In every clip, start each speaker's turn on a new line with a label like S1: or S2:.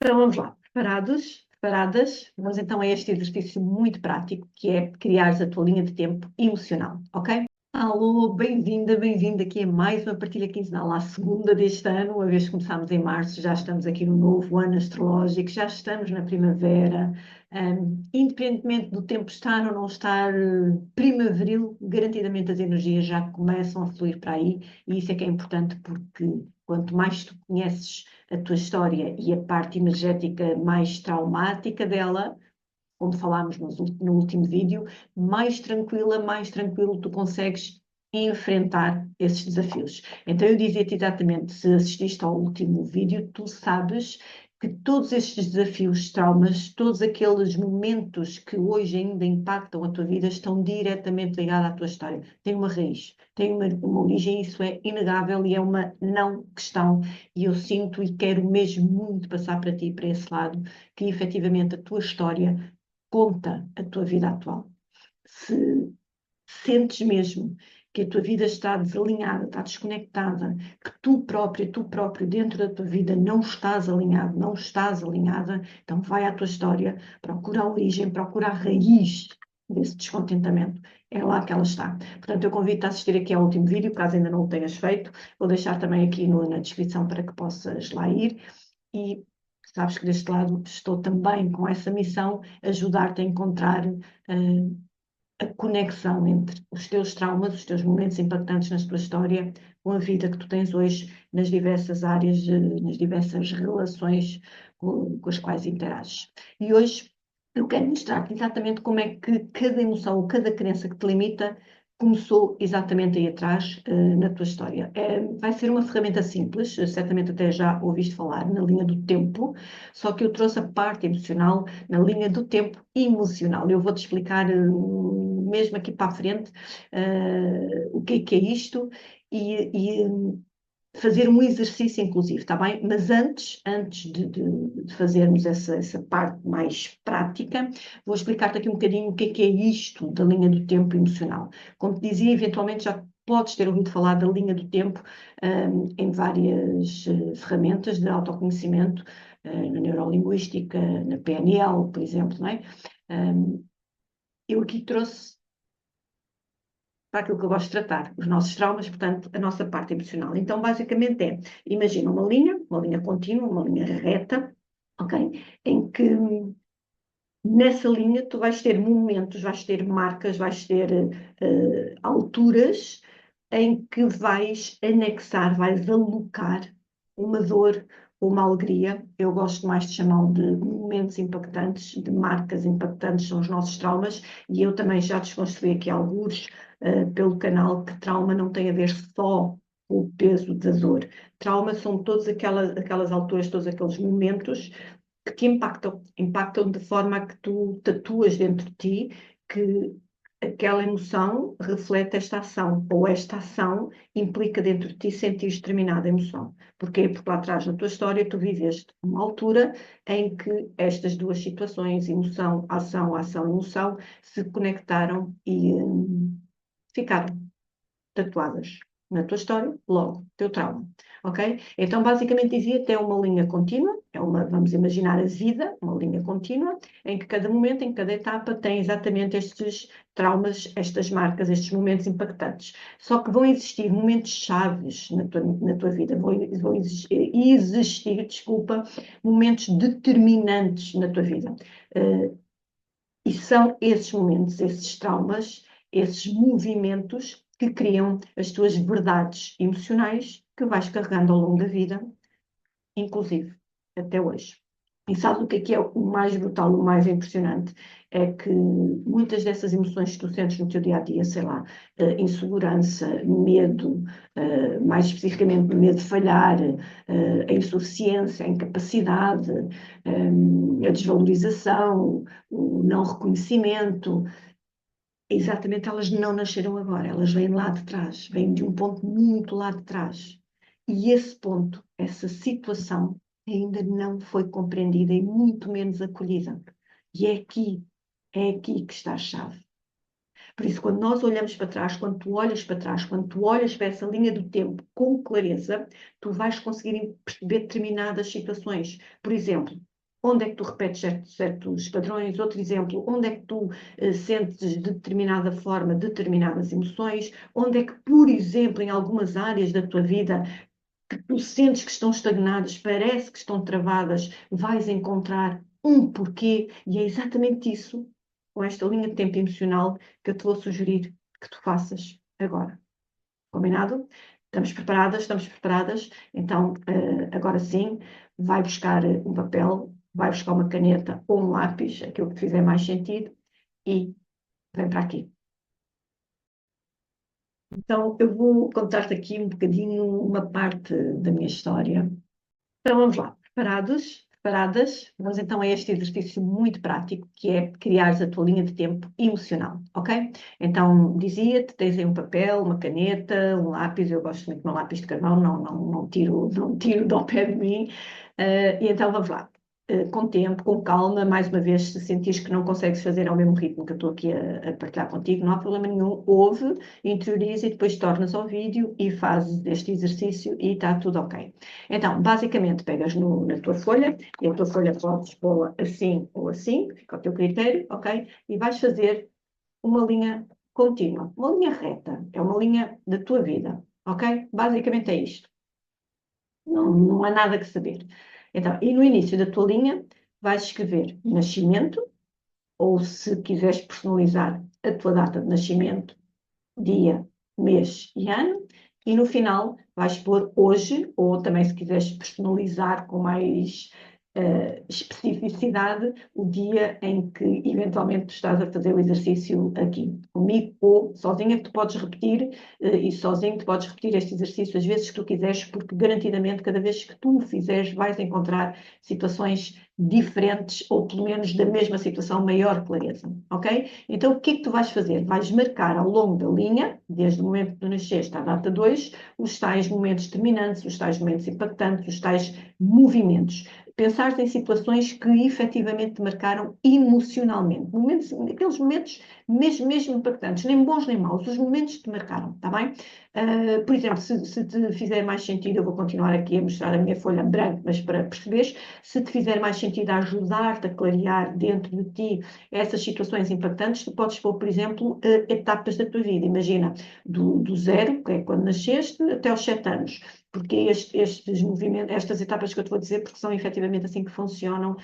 S1: Então vamos lá, preparados? Preparadas? Vamos então a este exercício muito prático, que é criares a tua linha de tempo emocional, ok? Alô, bem-vinda, bem-vindo aqui a mais uma partilha quinzenal, à segunda deste ano, uma vez que começámos em março, já estamos aqui no novo ano astrológico, já estamos na primavera. Independentemente do tempo estar ou não estar primaveril, garantidamente as energias já começam a fluir para aí, e isso é que é importante, porque quanto mais tu conheces a tua história e a parte energética mais traumática dela, como falámos no último vídeo, mais tranquilo tu consegues enfrentar esses desafios. Então eu dizia-te exatamente, se assististe ao último vídeo, tu sabes que todos estes desafios, traumas, todos aqueles momentos que hoje ainda impactam a tua vida estão diretamente ligados à tua história. Tem uma raiz, tem uma origem, isso é inegável e é uma não questão. E eu sinto e quero mesmo muito passar para ti, para esse lado, que efetivamente a tua história conta a tua vida atual. Se sentes mesmo que a tua vida está desalinhada, está desconectada, que tu própria, tu próprio, dentro da tua vida não estás alinhado, não estás alinhada, então vai à tua história, procura a origem, procura a raiz desse descontentamento. É lá que ela está. Portanto, eu convido-te a assistir aqui ao último vídeo, caso ainda não o tenhas feito. Vou deixar também aqui na descrição para que possas lá ir. E sabes que deste lado estou também com essa missão, ajudar-te a encontrar a conexão entre os teus traumas, os teus momentos impactantes na tua história, com a vida que tu tens hoje nas diversas áreas, nas diversas relações com as quais interages. E hoje eu quero mostrar-te exatamente como é que cada emoção ou cada crença que te limita começou exatamente aí atrás, na tua história. Vai ser uma ferramenta simples, certamente até já ouviste falar, na linha do tempo, só que eu trouxe a parte emocional na linha do tempo emocional. Eu vou-te explicar, mesmo aqui para a frente, o que é isto e fazer um exercício inclusivo, está bem? Mas antes de fazermos essa parte mais prática, vou explicar-te aqui um bocadinho o que é isto da linha do tempo emocional. Como te dizia, eventualmente já podes ter ouvido falar da linha do tempo em várias ferramentas de autoconhecimento, na neurolinguística, na PNL, por exemplo, não é? Eu aqui trouxe para aquilo que eu gosto de tratar, os nossos traumas, portanto, a nossa parte emocional. Então, basicamente imagina uma linha contínua, uma linha reta, ok? Em que nessa linha tu vais ter momentos, vais ter marcas, vais ter alturas em que vais anexar, vais alocar uma dor ou uma alegria. Eu gosto mais de chamar de momentos impactantes, de marcas impactantes, são os nossos traumas, e eu também já desconstruí aqui alguns pelo canal que trauma não tem a ver só com o peso da dor. Trauma são todas aquelas alturas, todos aqueles momentos que te impactam de forma a que tu tatuas dentro de ti que aquela emoção reflete esta ação, ou esta ação implica dentro de ti sentir determinada emoção. Porquê? Porque lá atrás na tua história tu viveste uma altura em que estas duas situações, emoção, ação, emoção, se conectaram e ficaram tatuadas na tua história, logo, teu trauma, ok? Então, basicamente dizia, tem uma linha contínua, vamos imaginar a vida, uma linha contínua, em que cada momento, em cada etapa, tem exatamente estes traumas, estas marcas, estes momentos impactantes. Só que vão existir momentos chaves na tua vida, vão existir, desculpa, momentos determinantes na tua vida. E são esses momentos, esses traumas, esses movimentos que criam as tuas verdades emocionais que vais carregando ao longo da vida, inclusive até hoje. E sabes o que é o mais brutal, o mais impressionante? É que muitas dessas emoções que tu sentes no teu dia-a-dia, sei lá, insegurança, medo, mais especificamente medo de falhar, a insuficiência, a incapacidade, a desvalorização, o não reconhecimento, exatamente, elas não nasceram agora, elas vêm lá de trás, vêm de um ponto muito lá de trás. E esse ponto, essa situação, ainda não foi compreendida e muito menos acolhida. E é aqui que está a chave. Por isso, quando nós olhamos para trás, quando tu olhas para trás, quando tu olhas para essa linha do tempo com clareza, tu vais conseguir perceber determinadas situações. Por exemplo, onde é que tu repetes certos padrões, outro exemplo, onde é que tu sentes de determinada forma determinadas emoções, onde é que, por exemplo, em algumas áreas da tua vida que tu sentes que estão estagnadas, parece que estão travadas, vais encontrar um porquê, e é exatamente isso, com esta linha de tempo emocional, que eu te vou sugerir que tu faças agora. Combinado? Estamos preparadas? Estamos preparadas? Então, agora sim, vai buscar um papel, vai buscar uma caneta ou um lápis, aquilo que te fizer mais sentido, e vem para aqui. Então, eu vou contar-te aqui um bocadinho uma parte da minha história. Então vamos lá, preparados? Preparadas? Vamos então a este exercício muito prático, que é criares a tua linha de tempo emocional, ok? Então, dizia-te, tens aí um papel, uma caneta, um lápis, eu gosto muito do meu lápis de carvão, não tiro do pé de mim. E então vamos lá. Com tempo, com calma, mais uma vez, se sentires que não consegues fazer ao mesmo ritmo que eu estou aqui a partilhar contigo, não há problema nenhum, ouve, interioriza e depois tornas ao vídeo e fazes este exercício e está tudo ok. Então, basicamente, pegas na tua folha, e a tua folha podes pô-la assim ou assim, fica ao teu critério, ok? E vais fazer uma linha contínua, uma linha reta, é uma linha da tua vida, ok? Basicamente é isto. Não há nada que saber. Então, e no início da tua linha, vais escrever nascimento, ou se quiseres personalizar a tua data de nascimento, dia, mês e ano, e no final vais pôr hoje, ou também se quiseres personalizar com mais especificidade, o dia em que eventualmente tu estás a fazer o exercício aqui comigo, ou sozinha, que tu podes repetir, e sozinho tu podes repetir este exercício às vezes que tu quiseres, porque garantidamente cada vez que tu o fizeres vais encontrar situações diferentes, ou pelo menos da mesma situação, maior clareza, ok? Então, o que é que tu vais fazer? Vais marcar ao longo da linha, desde o momento que tu nasceste à data 2, os tais momentos determinantes, os tais momentos impactantes, os tais movimentos. Pensar em situações que efetivamente te marcaram emocionalmente. Aqueles momentos mesmo impactantes, nem bons nem maus, os momentos que te marcaram, está bem? Por exemplo, se te fizer mais sentido, eu vou continuar aqui a mostrar a minha folha branca, mas para perceberes, se te fizer mais sentido ajudar-te a clarear dentro de ti essas situações impactantes, tu podes pôr, por exemplo, etapas da tua vida. Imagina, do zero, que é quando nasceste, até aos 7 anos. Porque estes movimentos, estas etapas que eu te vou dizer, porque são efetivamente assim que funcionam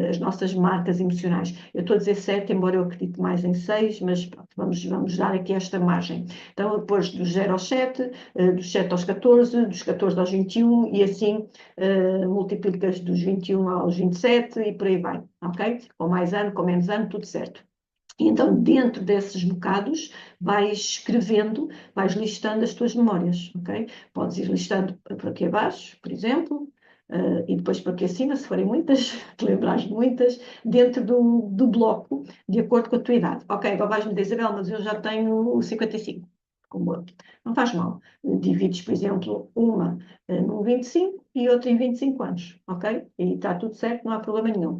S1: as nossas marcas emocionais. Eu estou a dizer 7, embora eu acredite mais em 6, mas pronto, vamos dar aqui esta margem. Então, depois dos 0 aos 7, dos 7 aos 14, dos 14 aos 21, e assim multiplicas dos 21 aos 27 e por aí vai, ok? Com mais ano, com menos ano, tudo certo. E então, dentro desses bocados, vais escrevendo, vais listando as tuas memórias, ok? Podes ir listando por aqui abaixo, por exemplo, e depois por aqui acima, se forem muitas, te lembrares de muitas, dentro do bloco, de acordo com a tua idade. Ok, agora vais-me dizer, Isabel, mas eu já tenho 55, como outro. Não faz mal. Divides, por exemplo, uma num 25 e outra em 25 anos, ok? E está tudo certo, não há problema nenhum.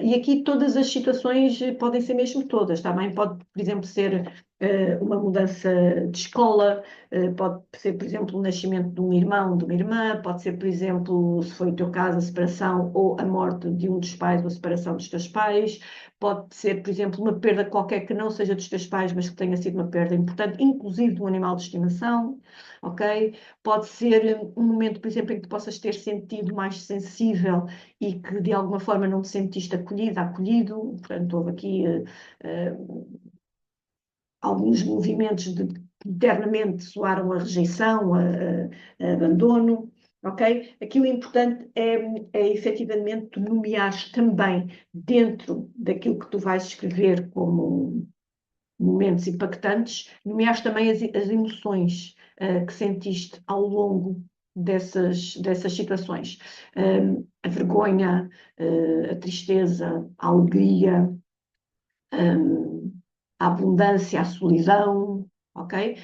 S1: E aqui todas as situações podem ser mesmo todas, também pode, por exemplo, ser uma mudança de escola, pode ser, por exemplo, o nascimento de um irmão, de uma irmã, pode ser, por exemplo, se foi o teu caso, a separação ou a morte de um dos pais ou a separação dos teus pais, pode ser, por exemplo, uma perda qualquer que não seja dos teus pais, mas que tenha sido uma perda importante, inclusive de um animal de estimação, ok? Pode ser um momento, por exemplo, em que tu possas ter sentido mais sensível e que de alguma forma não te sentiste acolhida, acolhido, portanto, houve aqui alguns movimentos que internamente soaram a rejeição, a abandono, ok? Aqui o importante é efetivamente tu nomeares também dentro daquilo que tu vais escrever como momentos impactantes, nomeares também as emoções que sentiste ao longo dessas situações. A vergonha, a tristeza, a alegria, a abundância, a solidão, ok?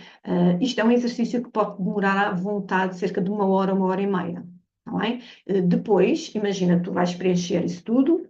S1: Isto é um exercício que pode demorar à vontade cerca de uma hora e meia, tá bem? Depois, imagina, tu vais preencher isso tudo,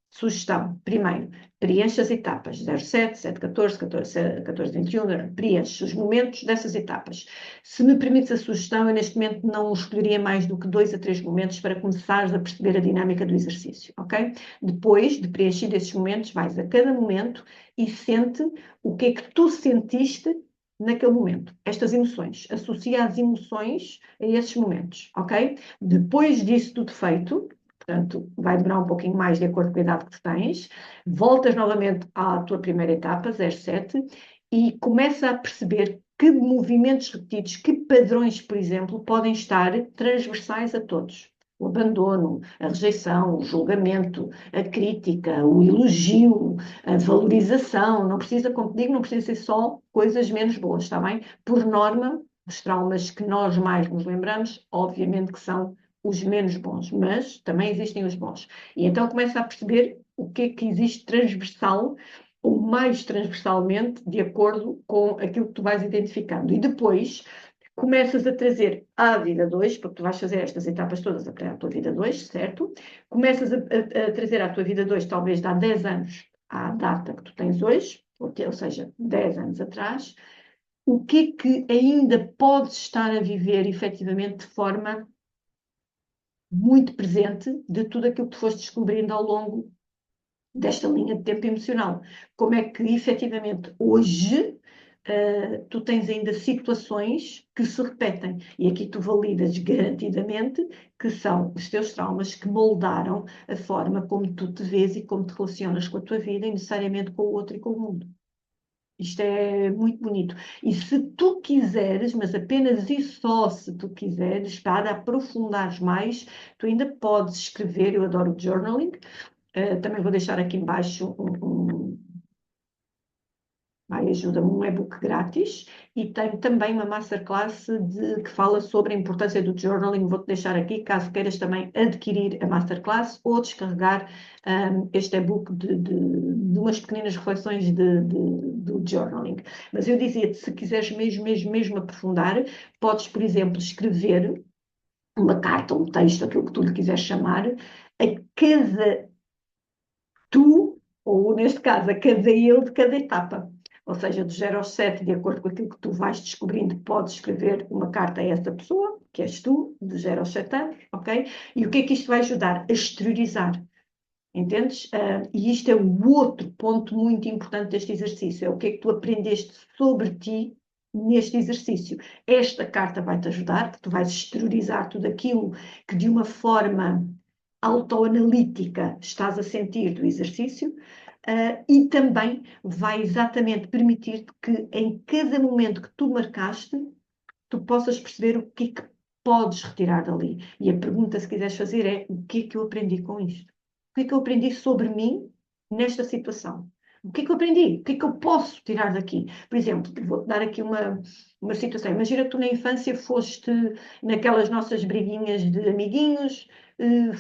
S1: Sugestão, primeiro, preencha as etapas, 07, 714, 1421, preenche os momentos dessas etapas. Se me permites a sugestão, eu neste momento não escolheria mais do que 2 a 3 momentos para começares a perceber a dinâmica do exercício, ok? Depois de preencher esses momentos, vais a cada momento e sente o que é que tu sentiste naquele momento, estas emoções, associa as emoções a esses momentos, ok? Depois disso tudo feito, portanto, vai demorar um pouquinho mais de acordo com a idade que tu tens, voltas novamente à tua primeira etapa, 07, e começa a perceber que movimentos repetidos, que padrões, por exemplo, podem estar transversais a todos. O abandono, a rejeição, o julgamento, a crítica, o elogio, a valorização. Não precisa, como te digo, não precisa ser só coisas menos boas, está bem? Por norma, os traumas que nós mais nos lembramos, obviamente que são os menos bons, mas também existem os bons. E então começa a perceber o que é que existe transversal, ou mais transversalmente, de acordo com aquilo que tu vais identificando. E depois começas a trazer à vida 2, porque tu vais fazer estas etapas todas até à tua vida 2, certo? Começas a trazer à tua vida 2, talvez de há 10 anos à data que tu tens hoje, ou seja, 10 anos atrás, o que é que ainda podes estar a viver efetivamente de forma muito presente de tudo aquilo que tu foste descobrindo ao longo desta linha de tempo emocional. Como é que, efetivamente, hoje tu tens ainda situações que se repetem. E aqui tu validas garantidamente que são os teus traumas que moldaram a forma como tu te vês e como te relacionas com a tua vida e necessariamente com o outro e com o mundo. Isto é muito bonito. E se tu quiseres, mas apenas e só se tu quiseres, para aprofundares mais, tu ainda podes escrever, eu adoro o journaling, também vou deixar aqui embaixo ajuda-me um e-book grátis e tenho também uma masterclass que fala sobre a importância do journaling. Vou-te deixar aqui, caso queiras também adquirir a masterclass ou descarregar este e-book de umas pequenas reflexões do journaling. Mas eu dizia-te, se quiseres mesmo aprofundar, podes, por exemplo, escrever uma carta, um texto, aquilo que tu lhe quiseres chamar, a cada tu, ou neste caso, a cada eu de cada etapa. Ou seja, do 0 aos 7, de acordo com aquilo que tu vais descobrindo, podes escrever uma carta a essa pessoa, que és tu, de 0 aos 7 anos, ok? E o que é que isto vai ajudar? A exteriorizar. Entendes? E isto é o outro ponto muito importante deste exercício, é o que é que tu aprendeste sobre ti neste exercício. Esta carta vai-te ajudar, que tu vais exteriorizar tudo aquilo que de uma forma autoanalítica estás a sentir do exercício, e também vai exatamente permitir-te que em cada momento que tu marcaste, tu possas perceber o que é que podes retirar dali. E a pergunta, se quiseres fazer, é: o que é que eu aprendi com isto? O que é que eu aprendi sobre mim nesta situação? O que é que eu aprendi? O que é que eu posso tirar daqui? Por exemplo, vou-te dar aqui uma situação. Imagina que tu na infância foste naquelas nossas briguinhas de amiguinhos,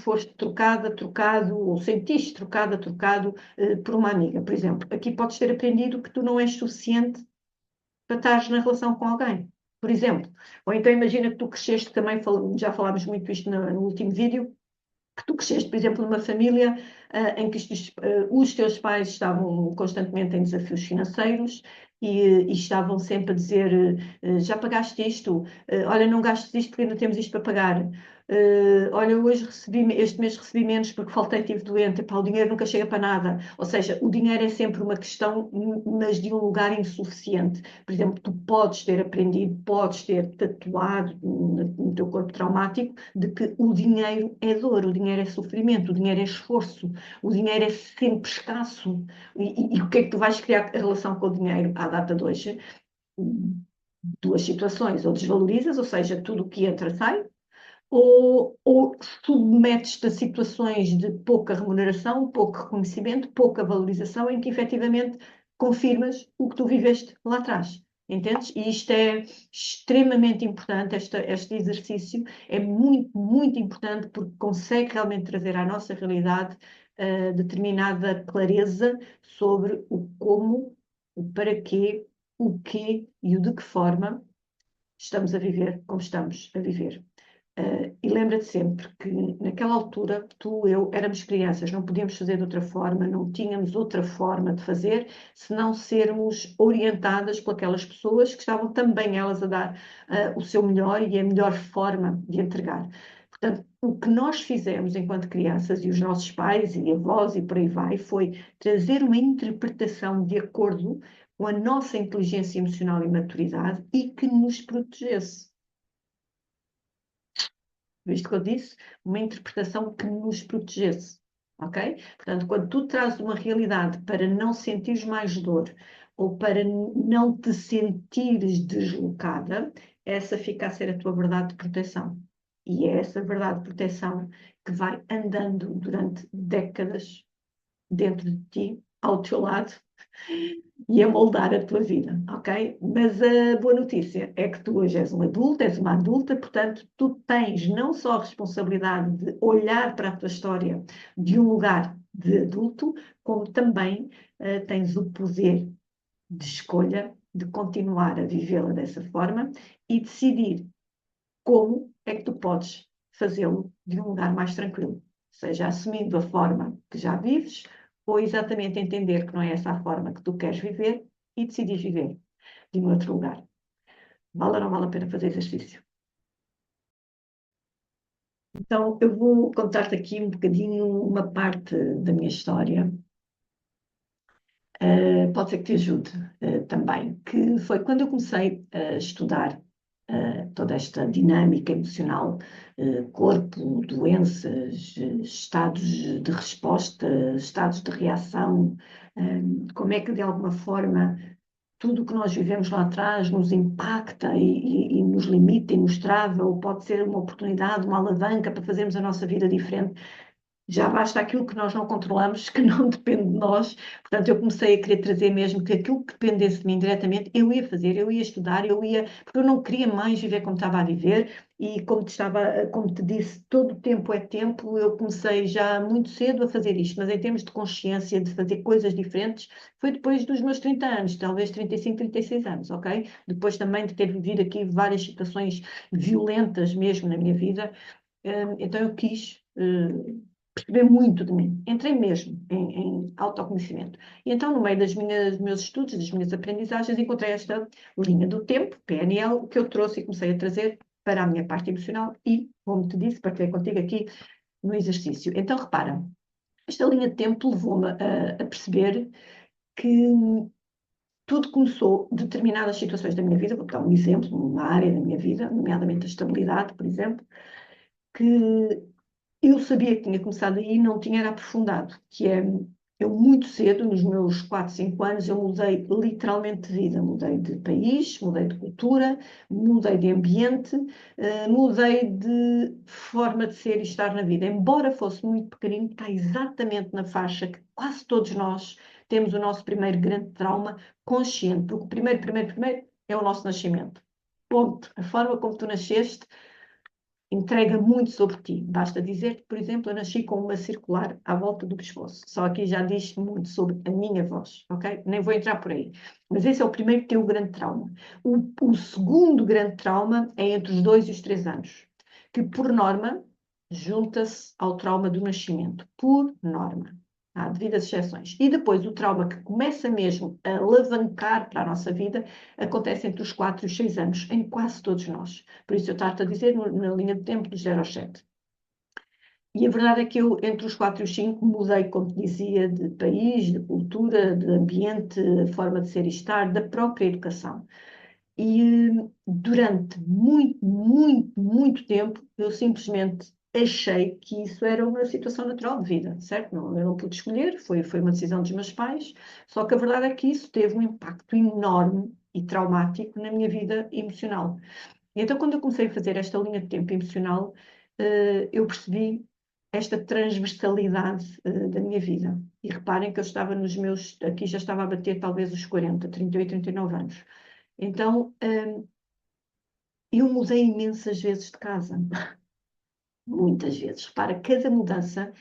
S1: foste trocado, ou sentiste trocado por uma amiga, por exemplo. Aqui podes ter aprendido que tu não és suficiente para estar na relação com alguém, por exemplo. Ou então imagina que tu cresceste, também já falámos muito isto no último vídeo, que tu cresceste, por exemplo, numa família em que os teus pais estavam constantemente em desafios financeiros e estavam sempre a dizer: já pagaste isto, olha, não gastes isto porque ainda temos isto para pagar. Olha, este mês recebi menos porque faltei, estive doente. Epá, o dinheiro nunca chega para nada. Ou seja, o dinheiro é sempre uma questão, mas de um lugar insuficiente. Por exemplo, tu podes ter aprendido, podes ter tatuado no teu corpo traumático de que o dinheiro é dor, o dinheiro é sofrimento, o dinheiro é esforço, o dinheiro é sempre escasso. E o que é que tu vais criar a relação com o dinheiro à data de hoje? Duas situações: ou desvalorizas, ou seja, tudo o que entra sai, ou submetes-te a situações de pouca remuneração, pouco reconhecimento, pouca valorização, em que efetivamente confirmas o que tu viveste lá atrás. Entendes? E isto é extremamente importante, este exercício é muito importante porque consegue realmente trazer à nossa realidade determinada clareza sobre o como, o para quê, o quê e o de que forma estamos a viver como estamos a viver. E lembra-te sempre que naquela altura, tu, eu, éramos crianças, não podíamos fazer de outra forma, não tínhamos outra forma de fazer, se não sermos orientadas por aquelas pessoas que estavam também elas a dar o seu melhor e a melhor forma de entregar. Portanto, o que nós fizemos enquanto crianças e os nossos pais e avós e por aí vai, foi trazer uma interpretação de acordo com a nossa inteligência emocional e maturidade e que nos protegesse. Visto que eu disse, uma interpretação que nos protegesse, ok? Portanto, quando tu trazes uma realidade para não sentires mais dor ou para não te sentires deslocada, essa fica a ser a tua verdade de proteção. E é essa verdade de proteção que vai andando durante décadas dentro de ti, ao teu lado, e a moldar a tua vida, ok? Mas a boa notícia é que tu hoje és um adulto, és uma adulta, portanto, tu tens não só a responsabilidade de olhar para a tua história de um lugar de adulto, como também tens o poder de escolha de continuar a vivê-la dessa forma e decidir como é que tu podes fazê-lo de um lugar mais tranquilo, seja assumindo a forma que já vives, ou exatamente entender que não é essa a forma que tu queres viver e decidir viver de um outro lugar. Vale ou não vale a pena fazer exercício? Então, eu vou contar-te aqui um bocadinho uma parte da minha história. Pode ser que te ajude também, que foi quando eu comecei a estudar toda esta dinâmica emocional, corpo, doenças, estados de resposta, estados de reação, como é que de alguma forma tudo o que nós vivemos lá atrás nos impacta e nos limita e nos trava, ou pode ser uma oportunidade, uma alavanca para fazermos a nossa vida diferente. Já basta aquilo que nós não controlamos, que não depende de nós. Portanto, eu comecei a querer trazer mesmo que aquilo que dependesse de mim diretamente, eu ia fazer, eu ia estudar, porque eu não queria mais viver como estava a viver. E como te disse, todo o tempo é tempo. Eu comecei já muito cedo a fazer isto, mas em termos de consciência, de fazer coisas diferentes, foi depois dos meus 30 anos, talvez 35, 36 anos, ok? Depois também de ter vivido aqui várias situações violentas mesmo na minha vida. Então eu quis perceber muito de mim. Entrei mesmo em autoconhecimento. E então, no meio dos meus estudos, das minhas aprendizagens, encontrei esta linha do tempo, PNL, que eu trouxe e comecei a trazer para a minha parte emocional e, como te disse, partilhei contigo aqui no exercício. Então, repara, esta linha de tempo levou-me a perceber que tudo começou, determinadas situações da minha vida, vou dar um exemplo, uma área da minha vida, nomeadamente a estabilidade, por exemplo, que eu sabia que tinha começado aí e não tinha era aprofundado, que é, eu muito cedo, nos meus 4, 5 anos, eu mudei literalmente de vida, mudei de país, mudei de cultura, mudei de ambiente, mudei de forma de ser e estar na vida. Embora fosse muito pequenino, está exatamente na faixa que quase todos nós temos o nosso primeiro grande trauma consciente, porque o primeiro é o nosso nascimento. Ponto. A forma como tu nasceste entrega muito sobre ti. Basta dizer que, por exemplo, eu nasci com uma circular à volta do pescoço. Só aqui já diz muito sobre a minha voz, ok? Nem vou entrar por aí. Mas esse é o primeiro que tem o grande trauma. O segundo grande trauma é entre os 2 e os 3 anos, que, por norma, junta-se ao trauma do nascimento. Por norma. Há devidas exceções. E depois o trauma que começa mesmo a alavancar para a nossa vida acontece entre os 4 e os 6 anos, em quase todos nós. Por isso eu estava a dizer na linha de tempo dos 0 aos 7. E a verdade é que eu, entre os 4 e os 5, mudei, como te dizia, de país, de cultura, de ambiente, forma de ser e estar, da própria educação. E durante muito tempo, eu simplesmente achei que isso era uma situação natural de vida, certo? Não, eu não pude escolher, foi uma decisão dos meus pais, só que a verdade é que isso teve um impacto enorme e traumático na minha vida emocional. E então, quando eu comecei a fazer esta linha de tempo emocional, eu percebi esta transversalidade da minha vida. E reparem que eu estava nos meus, aqui já estava a bater talvez os 40, 38, 39 anos. Então, eu mudei imensas vezes de casa, muitas vezes. Repara, cada mudança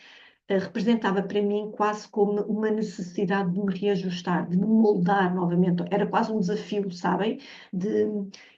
S1: representava para mim quase como uma necessidade de me reajustar, de me moldar novamente. Era quase um desafio, sabem?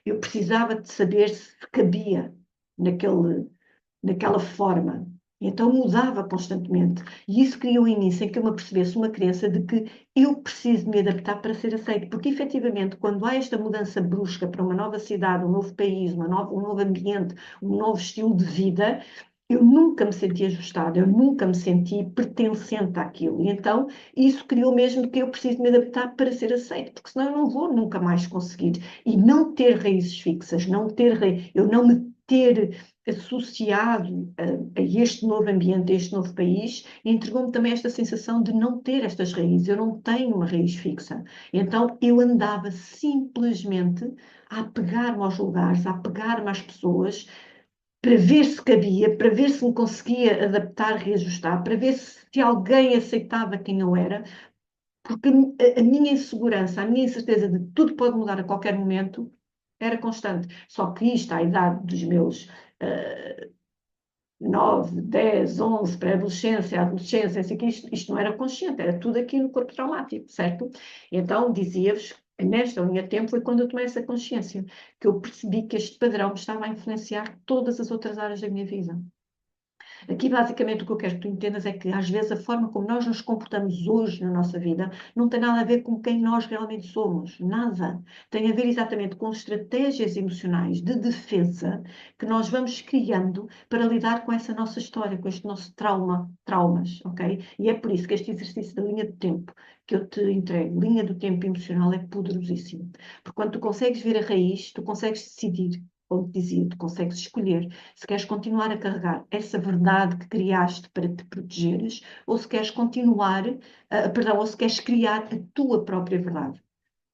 S1: Eu precisava de saber se cabia naquela forma. Então mudava constantemente. E isso criou em mim, sem que eu me apercebesse, uma crença de que eu preciso de me adaptar para ser aceito. Porque, efetivamente, quando há esta mudança brusca para uma nova cidade, um novo país, um novo ambiente, um novo estilo de vida, eu nunca me senti ajustada, eu nunca me senti pertencente àquilo. E então, isso criou mesmo que eu preciso me adaptar para ser aceito, porque senão eu não vou nunca mais conseguir. E não ter raízes fixas, eu não me ter associado a este novo ambiente, a este novo país, entregou-me também esta sensação de não ter estas raízes. Eu não tenho uma raiz fixa. Então eu andava simplesmente a apegar-me aos lugares, a apegar-me às pessoas, para ver se cabia, para ver se me conseguia adaptar, reajustar, para ver se alguém aceitava quem eu era, porque a minha insegurança, a minha incerteza de tudo pode mudar a qualquer momento era constante. Só que isto, à idade dos meus 9, 10, 11, pré-adolescência, adolescência, assim, que isto não era consciente, era tudo aqui no corpo traumático, certo? Então, dizia-vos, nesta linha de tempo foi quando eu tomei essa consciência, que eu percebi que este padrão me estava a influenciar todas as outras áreas da minha vida. Aqui, basicamente, o que eu quero que tu entendas é que, às vezes, a forma como nós nos comportamos hoje na nossa vida não tem nada a ver com quem nós realmente somos. Nada. Tem a ver exatamente com estratégias emocionais de defesa que nós vamos criando para lidar com essa nossa história, com este nosso traumas, ok? E é por isso que este exercício da linha do tempo que eu te entrego, linha do tempo emocional, é poderosíssimo. Porque quando tu consegues ver a raiz, tu consegues decidir, como te dizia, tu consegues escolher se queres continuar a carregar essa verdade que criaste para te protegeres, ou se queres continuar, perdão, ou se queres criar a tua própria verdade,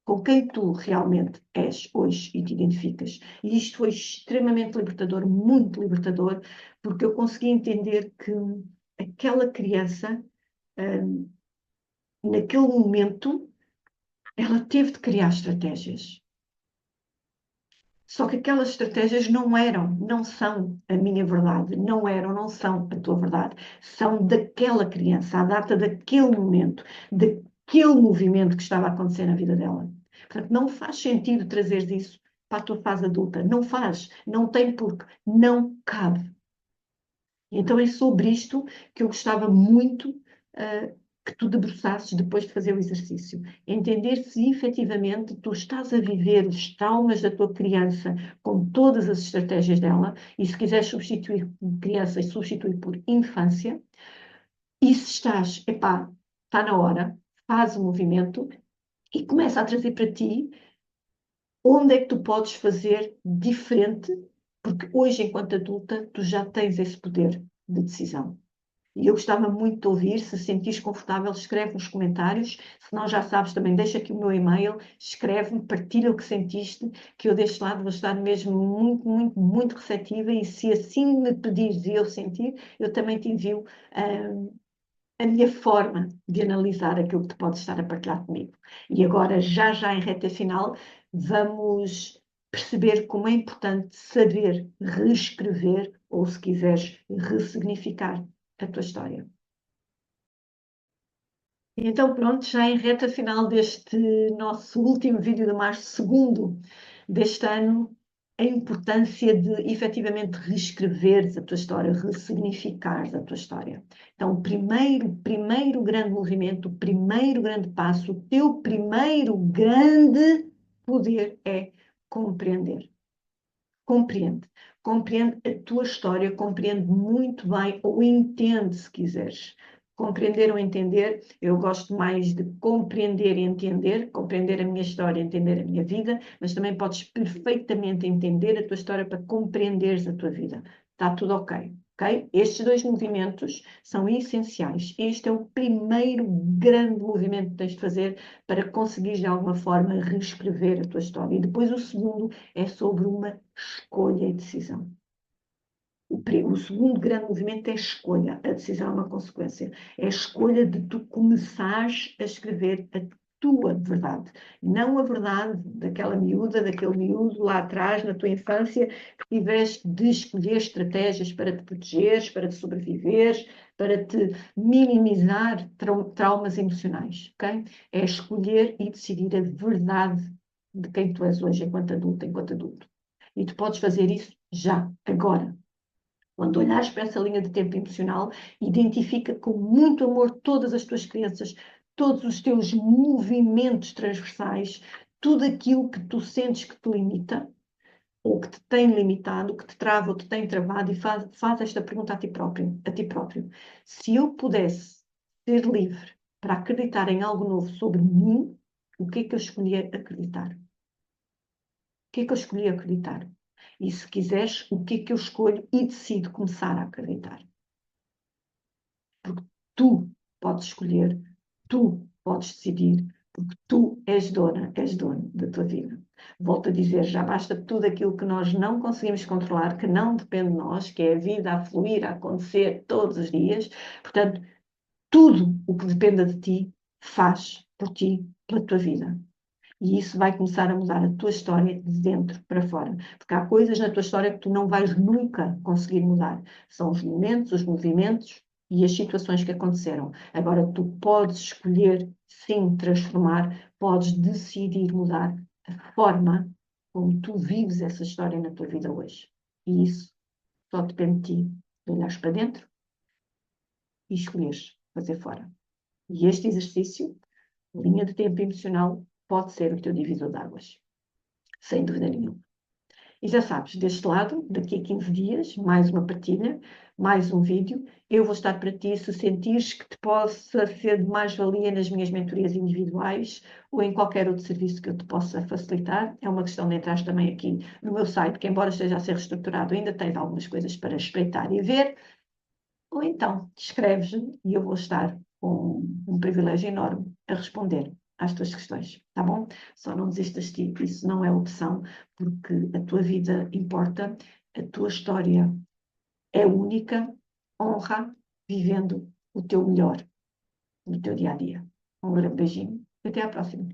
S1: com quem tu realmente és hoje e te identificas. E isto foi extremamente libertador, muito libertador, porque eu consegui entender que aquela criança, naquele momento, ela teve de criar estratégias. Só que aquelas estratégias não são a minha verdade, não são a tua verdade. São daquela criança, à data daquele momento, daquele movimento que estava a acontecer na vida dela. Portanto, não faz sentido trazeres isso para a tua fase adulta. Não faz, não tem porque, não cabe. Então é sobre isto que eu gostava muito que tu debruçasses depois de fazer o exercício. Entender se efetivamente tu estás a viver os traumas da tua criança com todas as estratégias dela, e se quiseres substituir criança, substituir por infância, e se estás, epá, está na hora, faz o movimento e começa a trazer para ti onde é que tu podes fazer diferente, porque hoje, enquanto adulta, tu já tens esse poder de decisão. E eu gostava muito de ouvir, se sentires confortável, escreve nos comentários, se não já sabes também, deixa aqui o meu e-mail, escreve-me, partilha o que sentiste, que eu deste lado vou estar mesmo muito, muito, muito receptiva e se assim me pedires e eu sentir, eu também te envio a minha forma de analisar aquilo que tu podes estar a partilhar comigo. E agora, já em reta final, vamos perceber como é importante saber reescrever, ou se quiseres, ressignificar a tua história. Então, pronto, já em reta final deste nosso último vídeo de março, segundo deste ano, a importância de efetivamente reescreveres a tua história, ressignificares a tua história. Então, o primeiro grande movimento, o primeiro grande passo, o teu primeiro grande poder é compreender. Compreende. Compreende a tua história, compreende muito bem, ou entende, se quiseres. Compreender ou entender, eu gosto mais de compreender e entender, compreender a minha história, entender a minha vida, mas também podes perfeitamente entender a tua história para compreenderes a tua vida. Está tudo ok. Okay? Estes dois movimentos são essenciais. Este é o primeiro grande movimento que tens de fazer para conseguires, de alguma forma, reescrever a tua história. E depois o segundo é sobre uma escolha e decisão. O segundo grande movimento é a escolha, a decisão é uma consequência. É a escolha de tu começares a escrever a tua verdade, não a verdade daquela miúda, daquele miúdo lá atrás, na tua infância, que tiveste de escolher estratégias para te protegeres, para te sobreviveres, para te minimizar traumas emocionais, ok? É escolher e decidir a verdade de quem tu és hoje enquanto adulto, enquanto adulto. E tu podes fazer isso já, agora. Quando olhares para essa linha de tempo emocional, identifica com muito amor todas as tuas crenças, todos os teus movimentos transversais, tudo aquilo que tu sentes que te limita, ou que te tem limitado, que te trava ou te tem travado, e faz esta pergunta a ti próprio. Se eu pudesse ser livre para acreditar em algo novo sobre mim, o que é que eu escolhi acreditar? O que é que eu escolhi acreditar? E se quiseres, o que é que eu escolho e decido começar a acreditar? Porque tu podes escolher, tu podes decidir, porque tu és dono da tua vida. Volto a dizer, já basta tudo aquilo que nós não conseguimos controlar, que não depende de nós, que é a vida a fluir, a acontecer todos os dias. Portanto, tudo o que dependa de ti, faz por ti, pela tua vida. E isso vai começar a mudar a tua história de dentro para fora. Porque há coisas na tua história que tu não vais nunca conseguir mudar. São os momentos, os movimentos e as situações que aconteceram. Agora, tu podes escolher, sim, transformar, podes decidir mudar a forma como tu vives essa história na tua vida hoje. E isso só depende de ti, de olhares para dentro e escolheres fazer fora. E este exercício, linha de tempo emocional, pode ser o teu divisor de águas. Sem dúvida nenhuma. E já sabes, deste lado, daqui a 15 dias, mais uma partilha, mais um vídeo. Eu vou estar para ti se sentires que te possa ser de mais-valia nas minhas mentorias individuais ou em qualquer outro serviço que eu te possa facilitar. É uma questão de entrar também aqui no meu site, que embora esteja a ser reestruturado, ainda tens algumas coisas para espreitar e ver. Ou então, escreves-me e eu vou estar com um privilégio enorme a responder às tuas questões, tá bom? Só não desistas de ti, isso não é opção, porque a tua vida importa, a tua história é única, honra vivendo o teu melhor no teu dia a dia. Um grande beijinho e até à próxima.